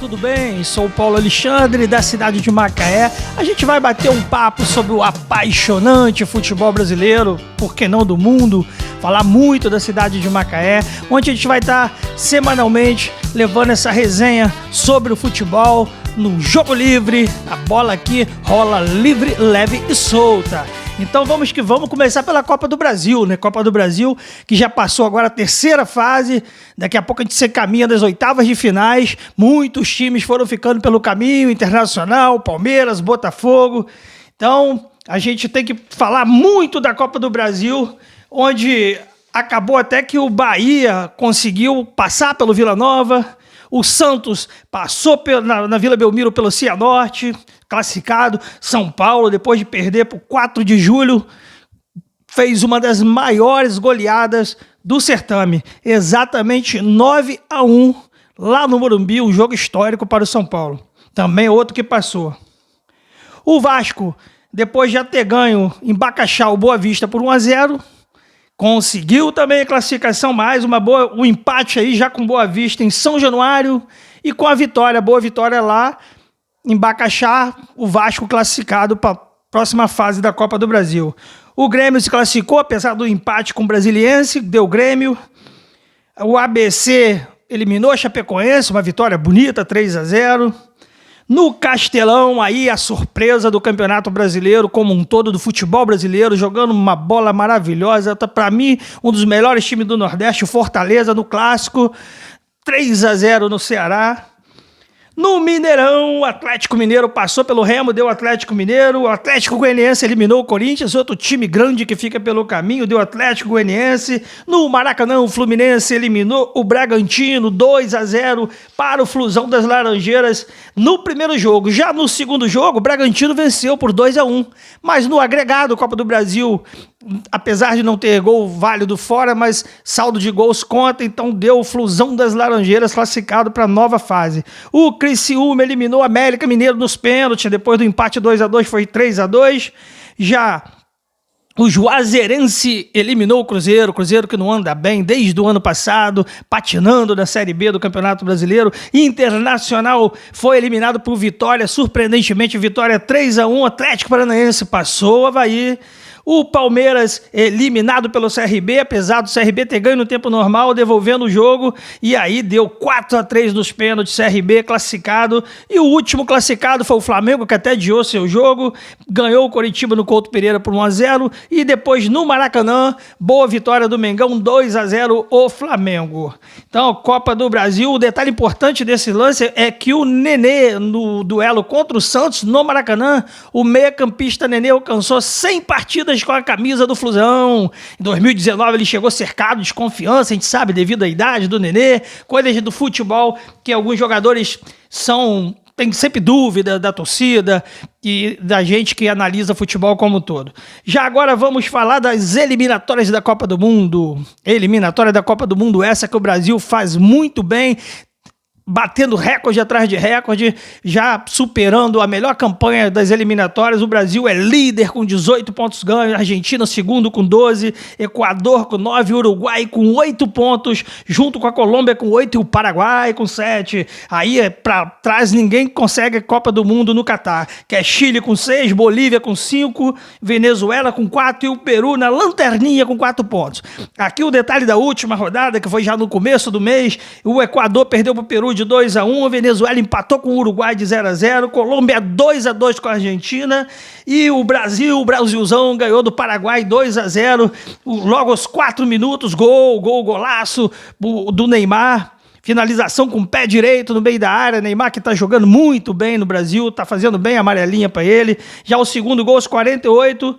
tudo bem? Sou o Paulo Alexandre, da cidade de Macaé. A gente vai bater um papo sobre o apaixonante futebol brasileiro, por que não do mundo, falar muito da cidade de Macaé, onde a gente vai estar semanalmente levando essa resenha sobre o futebol no Jogo Livre. A bola aqui rola livre, leve e solta. Então vamos que vamos começar pela Copa do Brasil, né? Copa do Brasil que já passou agora a terceira fase, daqui a pouco a gente se caminha das oitavas de finais, muitos times foram ficando pelo caminho, Internacional, Palmeiras, Botafogo. Então a gente tem que falar muito da Copa do Brasil, onde acabou até que o Bahia conseguiu passar pelo Vila Nova, o Santos passou na Vila Belmiro pelo Cianorte, classificado. São Paulo, depois de perder por 4 de julho, fez uma das maiores goleadas do certame. Exatamente 9-1 lá no Morumbi, um jogo histórico para o São Paulo. Também outro que passou. O Vasco, depois de já ter ganho em Bacaxá o Boa Vista por 1-0, conseguiu também a classificação, mais um empate aí já com Boa Vista em São Januário e com a vitória, boa vitória lá em Bacaxá, o Vasco classificado para a próxima fase da Copa do Brasil. O Grêmio se classificou, apesar do empate com o Brasiliense, deu Grêmio. O ABC eliminou a Chapecoense, uma vitória bonita, 3-0. No Castelão, aí a surpresa do Campeonato Brasileiro como um todo, do futebol brasileiro, jogando uma bola maravilhosa. Para mim, um dos melhores times do Nordeste, o Fortaleza, no Clássico, 3-0 no Ceará. No Mineirão, o Atlético Mineiro passou pelo Remo, deu o Atlético Mineiro. O Atlético Goianiense eliminou o Corinthians, outro time grande que fica pelo caminho, deu o Atlético Goianiense. No Maracanã, o Fluminense eliminou o Bragantino, 2-0 para o Flusão das Laranjeiras no primeiro jogo. Já no segundo jogo, o Bragantino venceu por 2-1. Mas no agregado, Copa do Brasil, apesar de não ter gol válido fora, mas saldo de gols conta, então deu o Flusão das Laranjeiras classificado para a nova fase. O Criciúma eliminou o América Mineiro nos pênaltis, depois do empate 2-2 foi 3-2. Já o Juazeirense eliminou o Cruzeiro que não anda bem desde o ano passado, patinando na Série B do Campeonato Brasileiro. Internacional foi eliminado por Vitória, surpreendentemente, Vitória 3-1, Atlético Paranaense passou, Avaí. O Palmeiras eliminado pelo CRB, apesar do CRB ter ganho no tempo normal, devolvendo o jogo, e aí deu 4-3 nos pênaltis, CRB classificado. E o último classificado foi o Flamengo, que até adiou seu jogo, ganhou o Coritiba no Couto Pereira por 1-0, e depois no Maracanã, boa vitória do Mengão, 2-0 o Flamengo. Então, Copa do Brasil, o detalhe importante desse lance é que o Nenê, no duelo contra o Santos, no Maracanã, o meia-campista Nenê alcançou 100 partidas com a camisa do Flusão. Em 2019 ele chegou cercado de confiança, a gente sabe, devido à idade do Nenê, coisas do futebol que alguns jogadores tem sempre dúvida da torcida e da gente que analisa futebol como um todo. Já agora vamos falar das eliminatórias da Copa do Mundo. Eliminatória da Copa do Mundo, essa que o Brasil faz muito bem, batendo recorde atrás de recorde, já superando a melhor campanha das eliminatórias. O Brasil é líder com 18 pontos ganhos, Argentina segundo com 12, Equador com 9, Uruguai com 8 pontos, junto com a Colômbia com 8 e o Paraguai com 7. Aí para trás ninguém consegue a Copa do Mundo no Catar, que é Chile com 6, Bolívia com 5, Venezuela com 4 e o Peru na lanterninha com 4 pontos. Aqui o detalhe da última rodada, que foi já no começo do mês, o Equador perdeu para o Peru de 2-1, a Venezuela empatou com o Uruguai de 0-0, Colômbia 2-2 com a Argentina e o Brasilzão ganhou do Paraguai 2-0, logo aos 4 minutos, golaço do Neymar, finalização com o pé direito no meio da área, Neymar que tá jogando muito bem no Brasil, tá fazendo bem a amarelinha para ele. Já o segundo gol aos 48,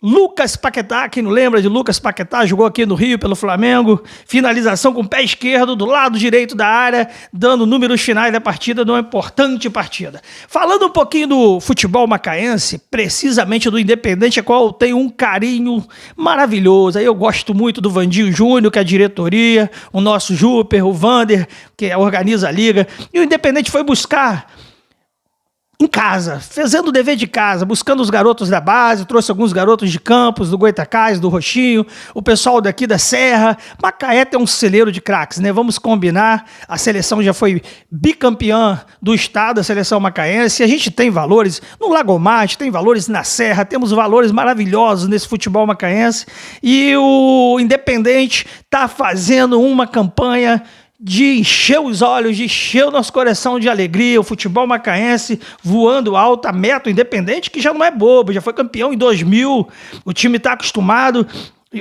Lucas Paquetá, quem não lembra de Lucas Paquetá, jogou aqui no Rio pelo Flamengo, finalização com o pé esquerdo do lado direito da área, dando números finais da partida, de uma importante partida. Falando um pouquinho do futebol macaense, precisamente do Independente, a qual eu tenho um carinho maravilhoso. Aí eu gosto muito do Vandinho Júnior, que é a diretoria, o nosso Júper, o Vander, que organiza a liga, e o Independente foi buscar em casa, fazendo o dever de casa, buscando os garotos da base, trouxe alguns garotos de Campos, do Goitacás, do Roxinho, o pessoal daqui da Serra. Macaé tem um celeiro de craques, né? Vamos combinar, a seleção já foi bicampeã do estado, a seleção macaense, a gente tem valores no Lagomate, tem valores na Serra, temos valores maravilhosos nesse futebol macaense, e o Independente está fazendo uma campanha de encher os olhos, de encher o nosso coração de alegria, o futebol macaense voando alto, a meta Independente, que já não é bobo, já foi campeão em 2000, o time está acostumado,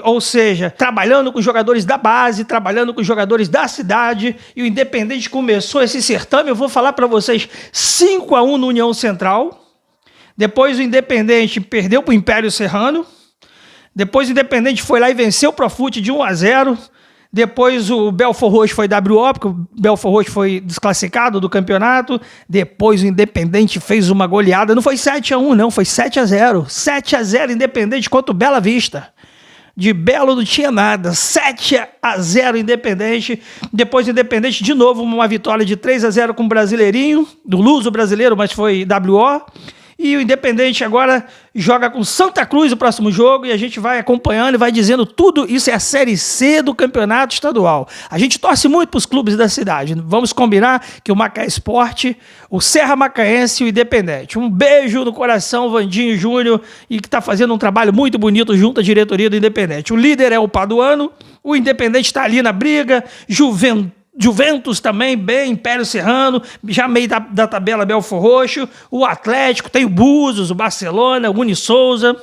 ou seja, trabalhando com jogadores da base, trabalhando com jogadores da cidade, e o Independente começou esse certame, eu vou falar para vocês, 5-1 no União Central, depois o Independente perdeu para o Império Serrano, depois o Independente foi lá e venceu o Profute de 1-0, depois o Belfort Roxo foi WO, porque o Belfort Roxo foi desclassificado do campeonato. Depois o Independente fez uma goleada. Não foi 7-1, não, foi 7-0. 7-0 Independente contra o Bela Vista. De Belo não tinha nada. 7-0 Independente. Depois o Independente, de novo, uma vitória de 3-0 com o Brasileirinho. Do Luso brasileiro, mas foi WO. E o Independente agora joga com Santa Cruz o próximo jogo, e a gente vai acompanhando e vai dizendo tudo. Isso é a Série C do Campeonato Estadual. A gente torce muito para os clubes da cidade. Vamos combinar que o Macaé Esporte, o Serra Macaense e o Independente. Um beijo no coração, Vandinho Júnior, e que está fazendo um trabalho muito bonito junto à diretoria do Independente. O líder é o Paduano, o Independente está ali na briga, Juventus também, bem, Império Serrano, já meio da tabela Belfort Roxo, o Atlético, tem o Búzios, o Barcelona, o Uni Souza.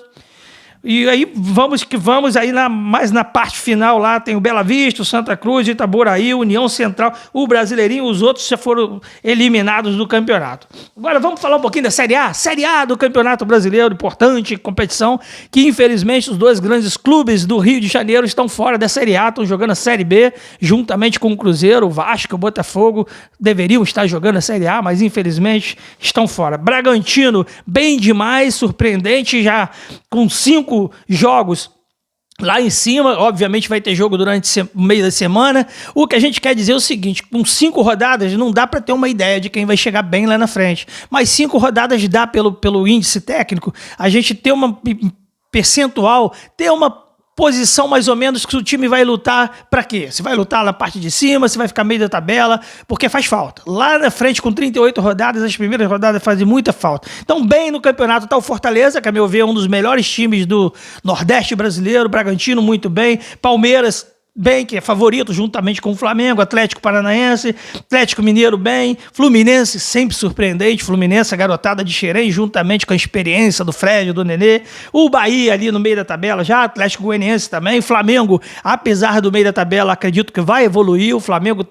E aí vamos aí mais na parte final lá, tem o Bela Vista, o Santa Cruz, Itaboraí, União Central, o Brasileirinho, os outros já foram eliminados do campeonato. Agora vamos falar um pouquinho da Série A do Campeonato Brasileiro, importante competição, que infelizmente os dois grandes clubes do Rio de Janeiro estão fora da Série A, estão jogando a Série B, juntamente com o Cruzeiro, o Vasco, o Botafogo, deveriam estar jogando a Série A, mas infelizmente estão fora. Bragantino, bem demais, surpreendente, já com 5 jogos lá em cima, obviamente vai ter jogo durante o meio da semana. O que a gente quer dizer é o seguinte, com 5 rodadas não dá para ter uma ideia de quem vai chegar bem lá na frente, mas 5 rodadas dá pelo índice técnico, a gente ter uma percentual, ter uma posição mais ou menos que o time vai lutar para quê? Se vai lutar na parte de cima, se vai ficar meio da tabela, porque faz falta. Lá na frente, com 38 rodadas, as primeiras rodadas fazem muita falta. Então, bem no campeonato está o Fortaleza, que a meu ver é um dos melhores times do Nordeste brasileiro, Bragantino muito bem, Palmeiras bem, que é favorito juntamente com o Flamengo, Atlético Paranaense, Atlético Mineiro bem, Fluminense sempre surpreendente, Fluminense, a garotada de Xerém, juntamente com a experiência do Fred, do Nenê, o Bahia ali no meio da tabela já, Atlético Goianiense também, Flamengo, apesar do meio da tabela, acredito que vai evoluir, o Flamengo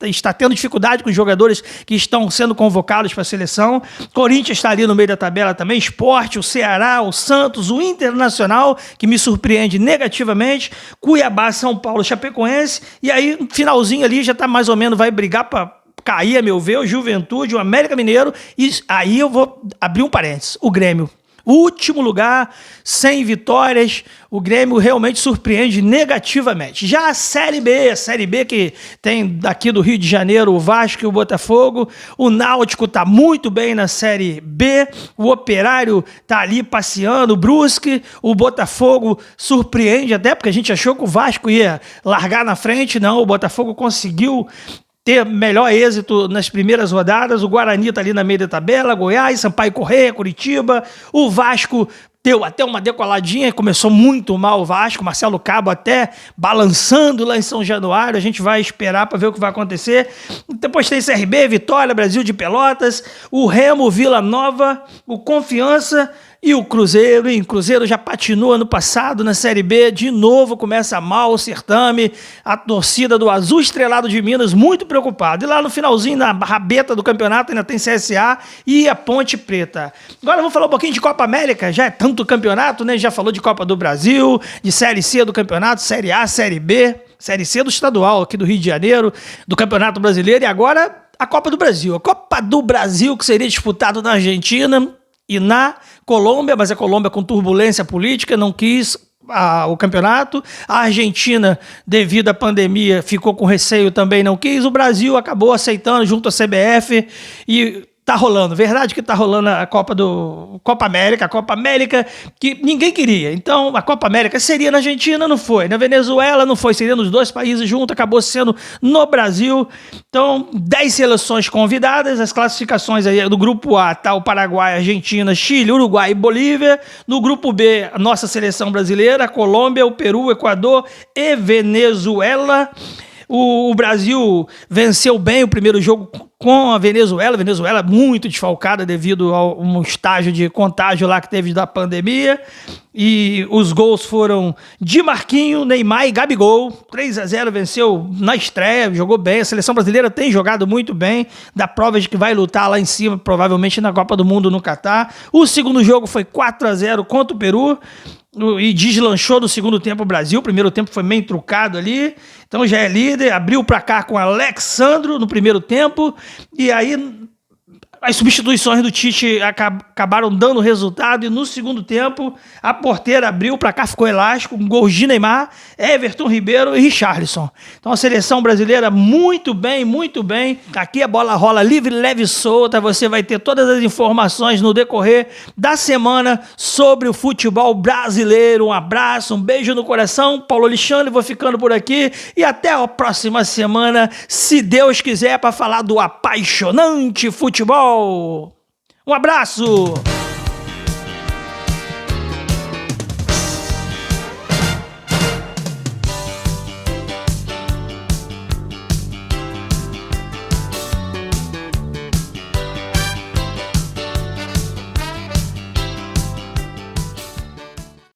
está tendo dificuldade com os jogadores que estão sendo convocados para a seleção. Corinthians está ali no meio da tabela também, Sport, o Ceará, o Santos, o Internacional, que me surpreende negativamente, Cuiabá, São Paulo, Chapecoense, e aí no finalzinho ali já está mais ou menos, vai brigar para cair, a meu ver, o Juventude, o América Mineiro, e aí eu vou abrir um parênteses, o Grêmio. Último lugar, 100 vitórias, o Grêmio realmente surpreende negativamente. Já a Série B que tem daqui do Rio de Janeiro o Vasco e o Botafogo, o Náutico está muito bem na Série B, o Operário está ali passeando, o Brusque, o Botafogo surpreende até, porque a gente achou que o Vasco ia largar na frente, não, o Botafogo conseguiu ter melhor êxito nas primeiras rodadas, o Guarani está ali na meia da tabela, Goiás, Sampaio Corrêa, Curitiba, o Vasco deu até uma decoladinha, começou muito mal o Vasco, Marcelo Cabo até balançando lá em São Januário, a gente vai esperar para ver o que vai acontecer. Depois tem CRB, Vitória, Brasil de Pelotas, o Remo, Vila Nova, o Confiança e o Cruzeiro. O Cruzeiro já patinou ano passado na Série B, de novo começa mal o certame, a torcida do Azul Estrelado de Minas muito preocupada. E lá no finalzinho, na rabeta do campeonato, ainda tem CSA e a Ponte Preta. Agora vamos falar um pouquinho de Copa América, já é tanto campeonato, né? Já falou de Copa do Brasil, de Série C do campeonato, Série A, Série B, Série C do estadual aqui do Rio de Janeiro, do Campeonato Brasileiro, e agora a Copa do Brasil. A Copa do Brasil, que seria disputado na Argentina e na Colômbia, mas a Colômbia com turbulência política não quis o campeonato, a Argentina, devido à pandemia, ficou com receio, também não quis, o Brasil acabou aceitando junto à CBF e tá rolando. Verdade que tá rolando a Copa América que ninguém queria. Então, a Copa América seria na Argentina, não foi. Na Venezuela, não foi. Seria nos dois países juntos, acabou sendo no Brasil. Então, 10 seleções convidadas. As classificações aí do grupo A tá o Paraguai, Argentina, Chile, Uruguai e Bolívia. No grupo B, a nossa seleção brasileira, Colômbia, o Peru, o Equador e Venezuela. O Brasil venceu bem o primeiro jogo com a Venezuela. Venezuela muito desfalcada devido a um estágio de contágio lá que teve da pandemia. E os gols foram de Marquinho, Neymar e Gabigol. 3-0, venceu na estreia, jogou bem. A seleção brasileira tem jogado muito bem, dá provas de que vai lutar lá em cima, provavelmente na Copa do Mundo no Catar. O segundo jogo foi 4-0 contra o Peru. E deslanchou no segundo tempo o Brasil. O primeiro tempo foi meio trucado ali. Então já é líder. Abriu o placar com Alexandro no primeiro tempo. E aí as substituições do Tite acabaram dando resultado. E no segundo tempo a porteira abriu, o placar ficou elástico. Um gol de Neymar, Everton Ribeiro e Richarlison. Então a seleção brasileira muito bem, muito bem. Aqui a bola rola livre, leve e solta. Você vai ter todas as informações no decorrer da semana sobre o futebol brasileiro. Um abraço, um beijo no coração. Paulo Alexandre, vou ficando por aqui. E até a próxima semana, se Deus quiser, para falar do apaixonante futebol. Um abraço!